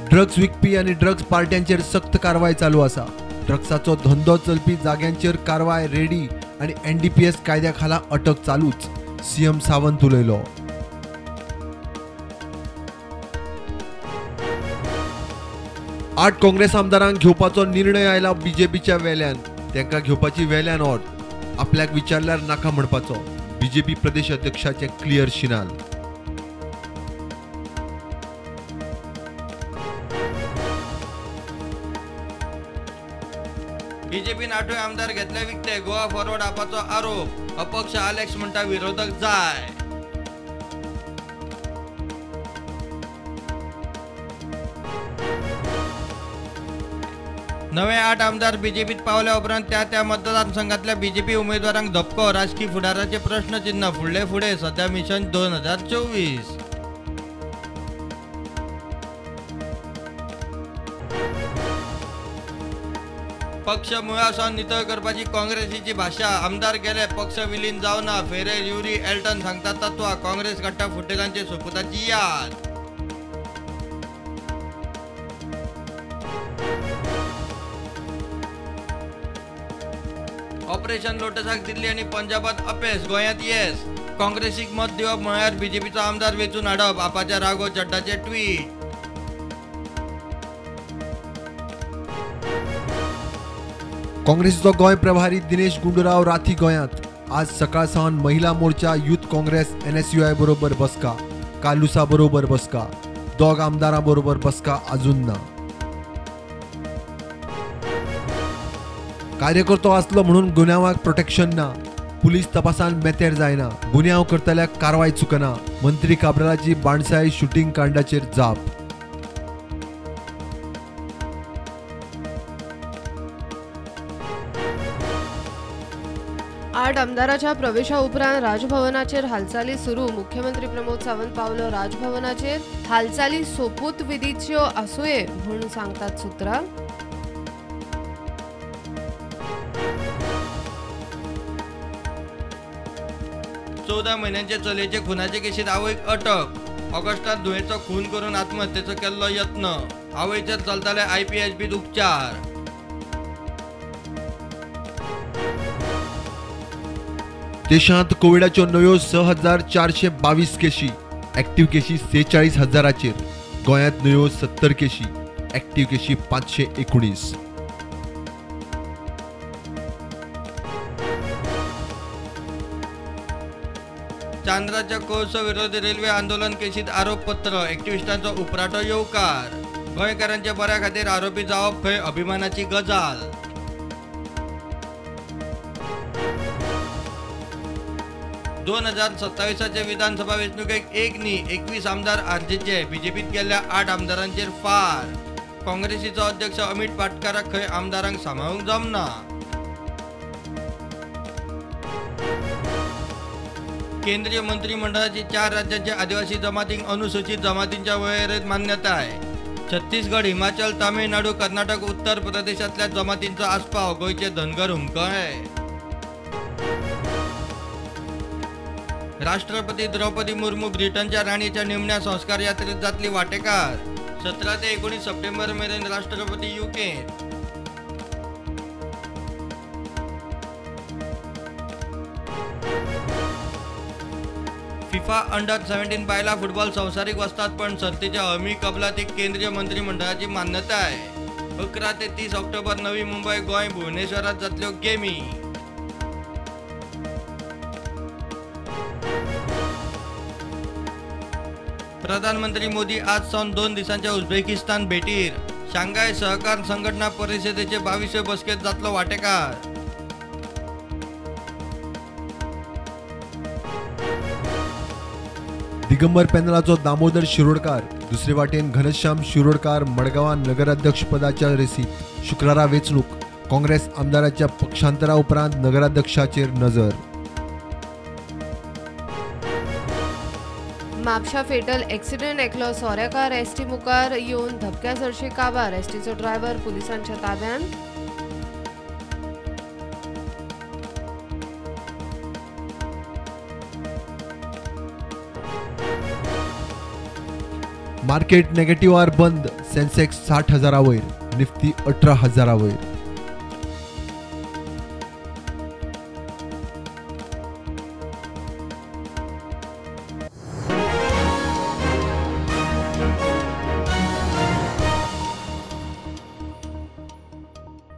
Drugs विकपी आणि drugs पार्ट्यांचेर सक्त कारवाय चालू आसा। ड्रग्साचो धंदो चलपी जाग्यांचेर कारवाय रेडी आणि NDPS कायद्या खाला अटक चालूच, सीएम सावंत उलयलो। आठ काँग्रेस आमदारांक घेवपाचो निर्णय आयला बीजेपीच्या वेल्यान। तांकां घेवपाची वेल्यान ओट, आपल्याक विचारल्यार नाका म्हणपाचो, बीजेपी प्रदेश अध्यक्षाचे क्लियर शिनाल। बीजेपीन 8 आमदार घेतले विकते, गोवा फॉरवर्ड आपाचो आरोप, अपक्ष आलेक्स म्हणटा विरोधक जाय। नवे 8 आमदार बीजेपीत पावल्या उपरांत त्या मतदारसंघातल्या बीजेपी उमेदवारांक धपको, राजकीय फुडाराचे प्रश्नचिन्ह फुडले सध्या मिशन 2024। पक्ष मुळासावन नितळ करपाची काँग्रेसीची भाषा, आमदार गेले पक्ष विलीन जावना, फेरे युरी एल्टन सांगता तत्वा, काँग्रेस काडटा फुटेलांचे सोपुताची याद। ऑपरेशन लोटसाक दिल्ली आणि पंजाबात अपेस, गोंयात येस, काँग्रेसीक मत दिवप म्हळ्यार बीजेपीचो आमदार वेचून हाडप, आपाच्या राघव चड्डाचे ट्वीट। काँग्रेसीचो गोंय प्रभारी दिनेश गुंडूराव राती गोंयांत। आज सकाळ सावन महिला मोर्चा, युथ काँग्रेस, NSUI बरोबर बसका, कालुसा बरोबर बसका, दोग आमदारां बरोबर बसका अजून ना। कार्यकर्तो आसलो म्हणून गुन्यांवाक प्रोटेक्शन ना, पुलीस तपासान मेतेर जायना, गुन्यांव करतल्याक कारवाय चुकना, मंत्री काब्रालाची बाणसाय शूटिंग कांडाचेर जाप। आठ आमदाराच्या प्रवेशा उपरांत राजभवनाचेर हालचाली सुरू, मुख्यमंत्री प्रमोद सावंत पावलो राजभवनाचेर, हालचाली सोपूत विधीच्यो आसूये म्हूण सांगतात सुत्रां। चौदा महिन्यांचे चलयेचे खुनाचे केशीत आवयक अटक, ऑगस्टात धुवेचो खून करून आत्महत्येचो केल्लो यत्न, आवयचेर चलताले IPHBत उपचार। देशांत कोविडाच्यो नव्यो 6,422 केशी, ॲक्टिव्ह केशी 46,000चेर, गोंयांत नव्यो 70 केशी, ॲक्टिव्ह केशी 519। चांद्राच्या कोळसो विरोधी रेल्वे आंदोलन केशीत आरोपपत्र, एक्टिव्हिस्टांचो उपराटो येवकार, गोंयकारांच्या बऱ्या खातीर आरोपी जावप खंय अभिमानाची गजाल। 2027चे विधानसभा वेंचणुकेक एक न्ही 21 आमदार आरजेचे, बीजेपीत गेल्ल्या 8 आमदारांचेर फार, काँग्रेसीचो अध्यक्ष अमित पाटकाराक खंय आमदारांक सांबाळूंक जमना। केंद्रीय मंत्रिमंडळाची 4 राज्यांच्या आदिवासी जमातींक अनुसूचित जमातींच्या वळेरेंत मान्यताय, छत्तीसगड, हिमाचल, तामिळनाडू, कर्नाटक, उत्तर प्रदेशातल्या जमातींचो आस्पाव, गोंयचे धनगर हुमकळे। राष्ट्रपती द्रौपदी मुर्मू ब्रिटनच्या राणीच्या निमण्या संस्कार यात्रेत जातली वांटेकार, 17 ते 19 सप्टेंबर मेरेन राष्ट्रपती UKत। फिफा अंडर-17 बायला फुटबॉल संवसारीक वस्तादपण सर्तीच्या हमी कबलातीक केंद्रीय मंत्रिमंडळाची मान्यताय, 11 ते 30 ऑक्टोबर नवी मुंबई, गोंय, भुवनेश्वरात जातल्यो गेमी। प्रधानमंत्री मोदी आज सावन 2 दिसांच्या उझबेकिस्तान भेटीर, शांघाय सहकार संघटना परिषदेचे 22वे बसकेत जातलो वांटेकार। दिगंबर पॅनलाचो दामोदर शिरोडकार, दुसरे वाटेन घनश्याम शिरोडकार मडगांवां नगराध्यक्षपदाच्या रेसीत। शुक्रारा वेंचणूक, काँग्रेस आमदाराच्या पक्षांतरा उपरांत नगराध्यक्षाचेर नजर। म्हापशा फेटल एक्सिडेंट एकलो सोऱ्याकार एसटी मुखार येवन धपक्या सरशी काबार, एसटीचो ड्रायव्हर पुलिसांच्या ताब्यात। मार्केट नेगेटिव्हार बंद, सेन्सेक्स 60,000 वयर, निफ्टी 18,000 वयर.